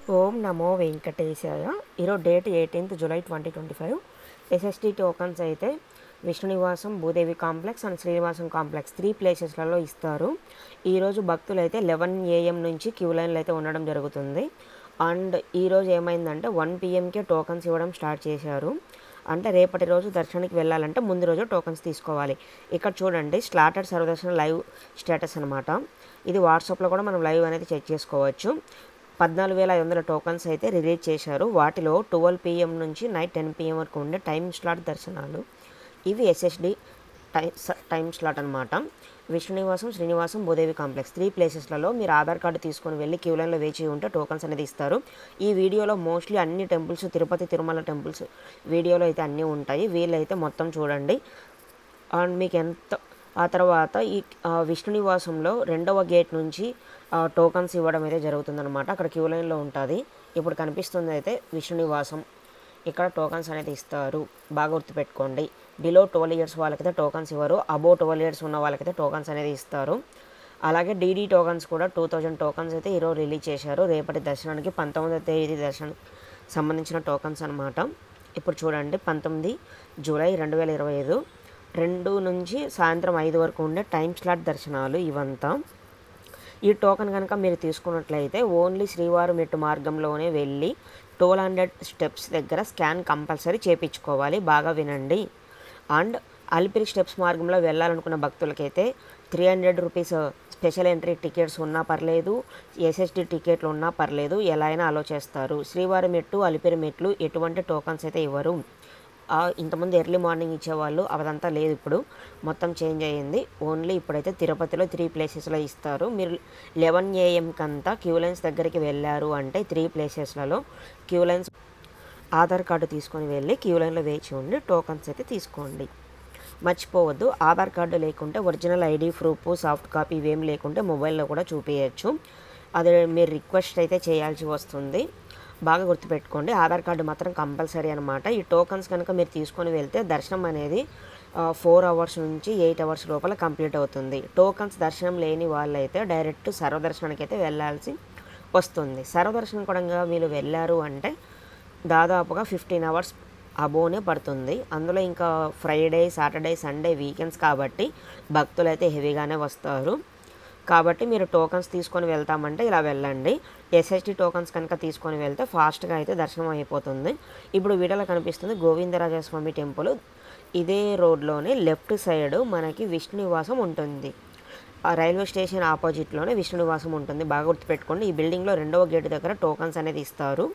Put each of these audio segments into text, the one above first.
ఓం నమో వెంకటేశాయ. ఈరోజు date 18th July 2025. SST tokens అయితే విష్ణు నివాసం, Bhudevi complex and Srinivasam complex 3 ప్లేసెస్లలో ఇస్తారు. ఈరోజు భక్తులు అయితే 11 AM నుంచి క్యూ లైన్లు అయితే ఉండడం జరుగుతుంది. అండ్ ఈరోజు ఏమైందంటే 1 PMకే టోకన్స్ ఇవ్వడం స్టార్ట్ చేశారు. అంటే రేపటి రోజు దర్శనానికి వెళ్ళాలంటే ముందు రోజు టోకన్స్ తీసుకోవాలి. ఇక్కడ చూడండి, స్లాటెడ్ సర్వదర్శనం లైవ్ స్టేటస్ అనమాట. ఇది వాట్సాప్లో కూడా మనం లైవ్ అనేది చెక్ చేసుకోవచ్చు. 14,500 టోకన్స్ అయితే రిలీజ్ చేశారు. వాటిలో 12 PM నుంచి నైట్ 10 PM వరకు ఉండే టైం స్లాట్ దర్శనాలు. ఇవి ఎస్ఎస్డి టైం స్లాట్ అనమాట. విష్ణు నివాసం, శ్రీనివాసం, భూదేవి కాంప్లెక్స్ 3 ప్లేసెస్లలో మీరు ఆధార్ కార్డు తీసుకొని వెళ్ళి క్యూ లైన్లో వేచి ఉంటే టోకన్స్ అనేది ఇస్తారు. ఈ వీడియోలో మోస్ట్లీ అన్ని టెంపుల్స్, తిరుపతి తిరుమల టెంపుల్స్ వీడియోలో అయితే అన్నీ ఉంటాయి. వీళ్ళైతే మొత్తం చూడండి. అండ్ మీకు ఎంత ఆ తర్వాత ఈ విష్ణు నివాసంలో 2వ గేట్ నుంచి టోకన్స్ ఇవ్వడం అయితే జరుగుతుందన్నమాట. అక్కడ క్యూ లైన్లో ఉంటుంది. ఇప్పుడు కనిపిస్తుంది అయితే విష్ణు నివాసం. ఇక్కడ టోకన్స్ అనేది ఇస్తారు, బాగా గుర్తుపెట్టుకోండి. బిలో 12 years వాళ్ళకైతే టోకన్స్ ఇవ్వరు, అబోవ్ 12 years ఉన్న వాళ్ళకైతే టోకన్స్ అనేది ఇస్తారు. అలాగే డీడీ టోకన్స్ కూడా 2000 టోకన్స్ అయితే ఈరోజు రిలీజ్ చేశారు. రేపటి దర్శనానికి 19వ తేదీ దర్శనం సంబంధించిన టోకన్స్ అనమాట. ఇప్పుడు చూడండి, 19 July 2025 2 నుంచి సాయంత్రం 5 వరకు ఉండే టైం స్లాట్ దర్శనాలు ఇవంతా. ఈ టోకెన్ కనుక మీరు తీసుకున్నట్లయితే ఓన్లీ శ్రీవారి మెట్టు మార్గంలోనే వెళ్ళి 1200 స్టెప్స్ దగ్గర స్కాన్ కంపల్సరీ చేయించుకోవాలి. బాగా వినండి. అండ్ అలిపిరి స్టెప్స్ మార్గంలో వెళ్ళాలనుకున్న భక్తులకైతే 300 రూపీస్ స్పెషల్ ఎంట్రీ టికెట్స్ ఉన్నా పర్లేదు, ఎస్ఎస్డి టికెట్లు ఉన్నా పర్లేదు, ఎలా అయినా అలో చేస్తారు. శ్రీవారి మెట్టు, అలిపిరి మెట్లు ఎటువంటి టోకన్స్ అయితే ఇవ్వరు. ఇంతకుముందు ఎర్లీ మార్నింగ్ ఇచ్చేవాళ్ళు, అదంతా లేదు, ఇప్పుడు మొత్తం చేంజ్ అయ్యింది. ఓన్లీ ఇప్పుడైతే తిరుపతిలో 3 ప్లేసెస్లో ఇస్తారు. మీరు 11 AM కంతా క్యూ లైన్స్ దగ్గరికి వెళ్ళారు అంటే 3 ప్లేసెస్లలో క్యూ లైన్స్ ఆధార్ కార్డు తీసుకొని వెళ్ళి క్యూ లైన్లో వేచి ఉండి టోకన్స్ అయితే తీసుకోండి. మర్చిపోవద్దు, ఆధార్ కార్డు లేకుంటే original ID proof, soft copy ఇవేం లేకుంటే మొబైల్లో కూడా చూపించచ్చు. అది మీరు రిక్వెస్ట్ అయితే చేయాల్సి వస్తుంది. బాగా గుర్తుపెట్టుకోండి, ఆధార్ కార్డు మాత్రం కంపల్సరీ అనమాట. ఈ టోకన్స్ కనుక మీరు తీసుకొని వెళ్తే దర్శనం అనేది 4 hours నుంచి 8 hours లోపల కంప్లీట్ అవుతుంది. టోకన్స్ దర్శనం లేని వాళ్ళైతే డైరెక్ట్ సర్వదర్శనానికి అయితే వెళ్ళాల్సి వస్తుంది. సర్వదర్శనం కూడా మీరు వెళ్ళారు అంటే దాదాపుగా 15 hours అబోనే పడుతుంది. అందులో ఇంకా ఫ్రైడే, సాటర్డే, సండే వీకెండ్స్ కాబట్టి భక్తులు అయితే హెవీగానే వస్తారు. కాబట్టి మీరు టోకన్స్ తీసుకొని వెళ్తామంటే ఇలా వెళ్ళండి. ఎస్ఎస్టీ టోకన్స్ కనుక తీసుకొని వెళ్తే ఫాస్ట్గా అయితే దర్శనం అయిపోతుంది. ఇప్పుడు వీడియోలో కనిపిస్తుంది గోవిందరాజస్వామి టెంపుల్. ఇదే రోడ్లోనే లెఫ్ట్ సైడ్ మనకి విష్ణు నివాసం ఉంటుంది. ఆ రైల్వే స్టేషన్ ఆపోజిట్లోనే విష్ణు నివాసం ఉంటుంది. బాగా గుర్తుపెట్టుకోండి. ఈ బిల్డింగ్లో 2వ గేట్ దగ్గర టోకన్స్ అనేది ఇస్తారు.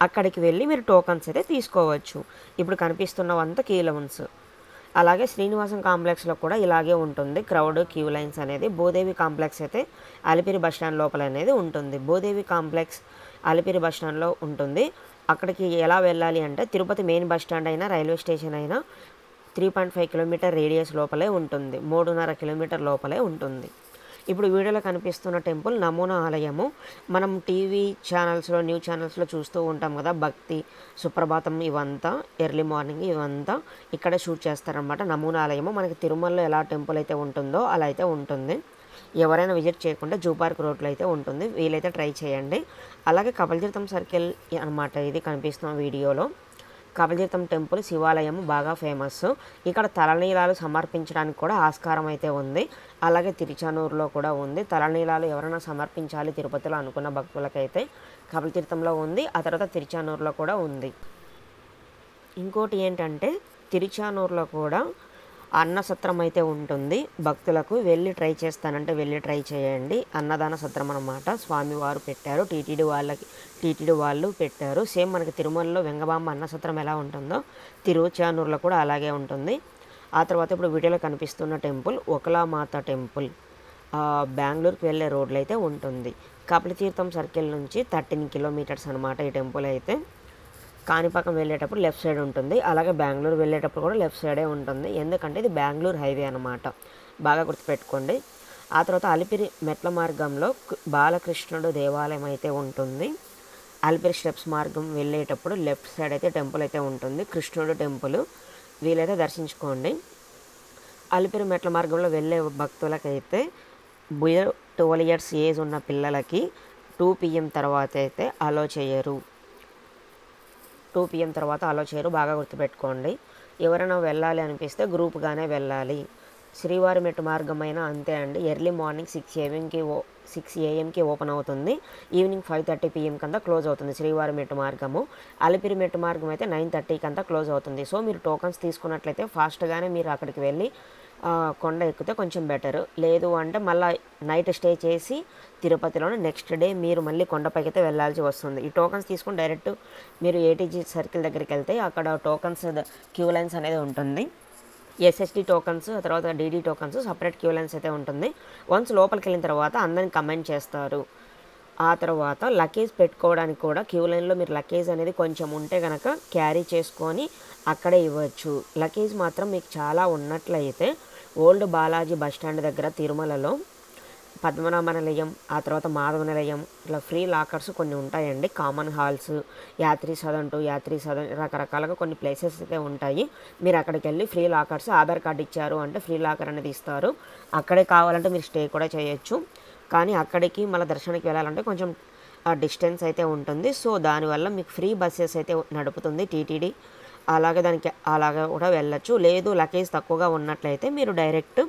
అక్కడికి వెళ్ళి మీరు టోకన్స్ అయితే తీసుకోవచ్చు. ఇప్పుడు కనిపిస్తున్నవంతా క్యూ లైన్స్. అలాగే శ్రీనివాసం కాంప్లెక్స్లో కూడా ఇలాగే ఉంటుంది, క్రౌడ్, క్యూ లైన్స్ అనేది. భూదేవి కాంప్లెక్స్ అయితే అలిపిరి బస్టాండ్ లోపల అనేది ఉంటుంది. భూదేవి కాంప్లెక్స్ అలిపిరి బస్టాండ్లో ఉంటుంది. అక్కడికి ఎలా వెళ్ళాలి అంటే తిరుపతి మెయిన్ బస్టాండ్ అయినా, రైల్వే స్టేషన్ అయినా 3.5 km రేడియస్ లోపలే ఉంటుంది, 3.5 km లోపలే ఉంటుంది. ఇప్పుడు వీడియోలో కనిపిస్తున్న టెంపుల్ నమూనా ఆలయము. మనం టీవీ ఛానల్స్లో, న్యూస్ ఛానల్స్లో చూస్తూ ఉంటాం కదా, భక్తి, సుప్రభాతం ఇవంతా, ఎర్లీ మార్నింగ్ ఇవంతా ఇక్కడ షూట్ చేస్తారనమాట. నమూనా ఆలయము మనకి తిరుమలలో ఎలా టెంపుల్ అయితే ఉంటుందో అలా అయితే ఉంటుంది. ఎవరైనా విజిట్ చేయకుండా జూ పార్క్ రోడ్లో అయితే ఉంటుంది, వీలైతే ట్రై చేయండి. అలాగే కపిలతీర్థం సర్కిల్ అనమాట ఇది కనిపిస్తున్న వీడియోలో. కపిలతీర్థం టెంపుల్ శివాలయం బాగా ఫేమస్. ఇక్కడ తలనీలాలు సమర్పించడానికి కూడా ఆస్కారం అయితే ఉంది. అలాగే తిరుచానూరులో కూడా ఉంది. తలనీలాలు ఎవరైనా సమర్పించాలి తిరుపతిలో అనుకున్న భక్తులకైతే కపిలతీర్థంలో ఉంది, ఆ తర్వాత తిరుచానూరులో కూడా ఉంది. ఇంకోటి ఏంటంటే తిరుచానూరులో కూడా అన్న సత్రం అయితే ఉంటుంది. భక్తులకు వెళ్ళి ట్రై చేస్తానంటే వెళ్ళి ట్రై చేయండి. అన్నదాన సత్రం అన్నమాట, స్వామివారు పెట్టారు, టీటీడీ వాళ్ళు పెట్టారు. సేమ్ మనకి తిరుమలలో వెంగబాంబ అన్న సత్రం ఎలా ఉంటుందో తిరుచానూరులో కూడా అలాగే ఉంటుంది. ఆ తర్వాత ఇప్పుడు వీడియోలో కనిపిస్తున్న టెంపుల్ ఒకలామాత టెంపుల్, బెంగళూరుకి వెళ్ళే రోడ్లు అయితే ఉంటుంది. కపిలతీర్థం సర్కిల్ నుంచి 13 kilometers అనమాట ఈ టెంపుల్ అయితే. కాణిపాకం వెళ్ళేటప్పుడు లెఫ్ట్ సైడ్ ఉంటుంది, అలాగే బెంగళూరు వెళ్ళేటప్పుడు కూడా లెఫ్ట్ సైడే ఉంటుంది, ఎందుకంటే ఇది బెంగళూరు హైవే అనమాట. బాగా గుర్తుపెట్టుకోండి. ఆ తర్వాత అలిపిరి మెట్ల మార్గంలో బాలకృష్ణుడు దేవాలయం అయితే ఉంటుంది. అలిపిరి స్టెప్స్ మార్గం వెళ్ళేటప్పుడు లెఫ్ట్ సైడ్ అయితే టెంపుల్ అయితే ఉంటుంది, కృష్ణుడు టెంపుల్. వీలైతే దర్శించుకోండి. అలిపిరి మెట్ల మార్గంలో వెళ్ళే భక్తులకైతే 12 years ఏజ్ ఉన్న పిల్లలకి 2 PM తర్వాత అయితే అలో చేయరు. 2 PM తర్వాత అలో చేయరు, బాగా గుర్తుపెట్టుకోండి. ఎవరైనా వెళ్ళాలి అనిపిస్తే గ్రూప్గానే వెళ్ళాలి. శ్రీవారి మెట్టు మార్గమైనా అంతే అండి. ఎర్లీ మార్నింగ్ 6 AM ఓపెన్ అవుతుంది. ఈవినింగ్ 5:30 PM కంతా క్లోజ్ అవుతుంది శ్రీవారి మెట్టు మార్గము. అలిపిరి మెట్టు మార్గం అయితే 9:30 కంతా క్లోజ్ అవుతుంది. సో మీరు టోకన్స్ తీసుకున్నట్లయితే ఫాస్ట్గానే మీరు అక్కడికి వెళ్ళి కొండ ఎక్కితే కొంచెం బెటర్. లేదు అంటే మళ్ళీ నైట్ స్టే చేసి తిరుపతిలోనే నెక్స్ట్ డే మీరు మళ్ళీ కొండపైకి అయితే వెళ్ళాల్సి వస్తుంది. ఈ టోకన్స్ తీసుకుని డైరెక్ట్ మీరు ఏటీజీ సర్కిల్ దగ్గరికి వెళ్తే అక్కడ టోకన్స్ క్యూ లైన్స్ అనేది ఉంటుంది. ఎస్ఎస్డి టోకన్స్, తర్వాత DD tokens, separate queue lines అయితే ఉంటుంది. వన్స్ లోపలికి వెళ్ళిన తర్వాత అందరిని కమెంట్ చేస్తారు. ఆ తర్వాత లగేజ్ పెట్టుకోవడానికి కూడా క్యూ లైన్లో మీరు లగేజ్ అనేది కొంచెం ఉంటే కనుక క్యారీ చేసుకొని అక్కడే ఇవ్వచ్చు. లగేజ్ మాత్రం మీకు చాలా ఉన్నట్లయితే ఓల్డ్ బాలాజీ బస్టాండ్ దగ్గర తిరుమలలో పద్మనాభ నిలయం, ఆ తర్వాత మాధవ నిలయం, ఇట్లా ఫ్రీ లాకర్స్ కొన్ని ఉంటాయండి. కామన్ హాల్స్, యాత్రి సదన్ రకరకాలుగా కొన్ని ప్లేసెస్ అయితే ఉంటాయి. మీరు అక్కడికి వెళ్ళి ఫ్రీ లాకర్స్, ఆధార్ కార్డు ఇచ్చారు అంటే ఫ్రీ లాకర్ అనేది ఇస్తారు. అక్కడే కావాలంటే మీరు స్టే కూడా చేయొచ్చు. కానీ అక్కడికి మళ్ళీ దర్శనానికి వెళ్ళాలంటే కొంచెం డిస్టెన్స్ అయితే ఉంటుంది. సో దానివల్ల మీకు ఫ్రీ బస్సెస్ అయితే నడుపుతుంది టీటీడీ. అలాగే కూడా వెళ్ళొచ్చు. లేదు లగేజ్ తక్కువగా ఉన్నట్లయితే మీరు డైరెక్ట్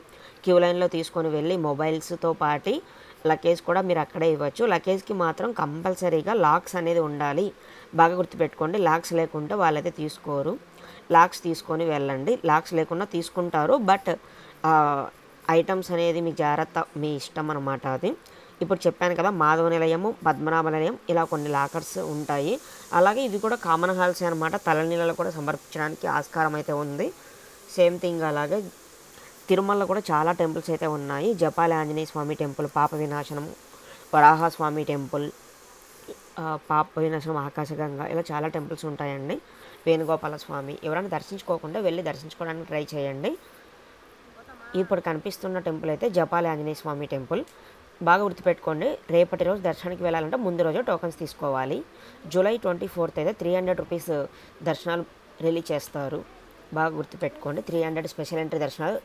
క్యూ లైన్లో తీసుకొని వెళ్ళి మొబైల్స్తో పాటు లగేజ్ కూడా మీరు అక్కడే ఇవ్వచ్చు. లగేజ్కి మాత్రం కంపల్సరీగా లాక్స్ అనేది ఉండాలి, బాగా గుర్తుపెట్టుకోండి. లాక్స్ లేకుంటే వాళ్ళైతే తీసుకోరు. లాక్స్ తీసుకొని వెళ్ళండి. లాక్స్ లేకుండా తీసుకుంటారు, బట్ ఐటమ్స్ అనేది మీ జాగ్రత్త, మీ ఇష్టం అన్నమాట అది. ఇప్పుడు చెప్పాను కదా, మాధవ నిలయము, పద్మనాభ నిలయం, ఇలా కొన్ని లాకర్స్ ఉంటాయి. అలాగే ఇది కూడా కామన్ హాల్స్ అనమాట. తలనీళ్ళలో కూడా సమర్పించడానికి ఆస్కారం అయితే ఉంది. సేమ్ థింగ్ అలాగే తిరుమలలో కూడా చాలా టెంపుల్స్ అయితే ఉన్నాయి. జపాలి ఆంజనేయ స్వామి టెంపుల్, పాప వినాశనం, వరాహస్వామి టెంపుల్, పాప వినాశనం, ఆకాశగంగా, ఇలా చాలా టెంపుల్స్ ఉంటాయండి. వేణుగోపాల స్వామి, ఎవరైనా దర్శించుకోకుండా వెళ్ళి దర్శించుకోవడానికి ట్రై చేయండి. ఇప్పుడు కనిపిస్తున్న టెంపుల్ అయితే జపాలి ఆంజనేయ స్వామి టెంపుల్. బాగా గుర్తుపెట్టుకోండి, రేపటి రోజు దర్శనానికి వెళ్ళాలంటే ముందు రోజు టోకన్స్ తీసుకోవాలి. జూలై 24th అయితే 300 రూపీస్ దర్శనాలు రిలీజ్ చేస్తారు. బాగా గుర్తుపెట్టుకోండి, 300 స్పెషల్ ఎంట్రీ దర్శనాలు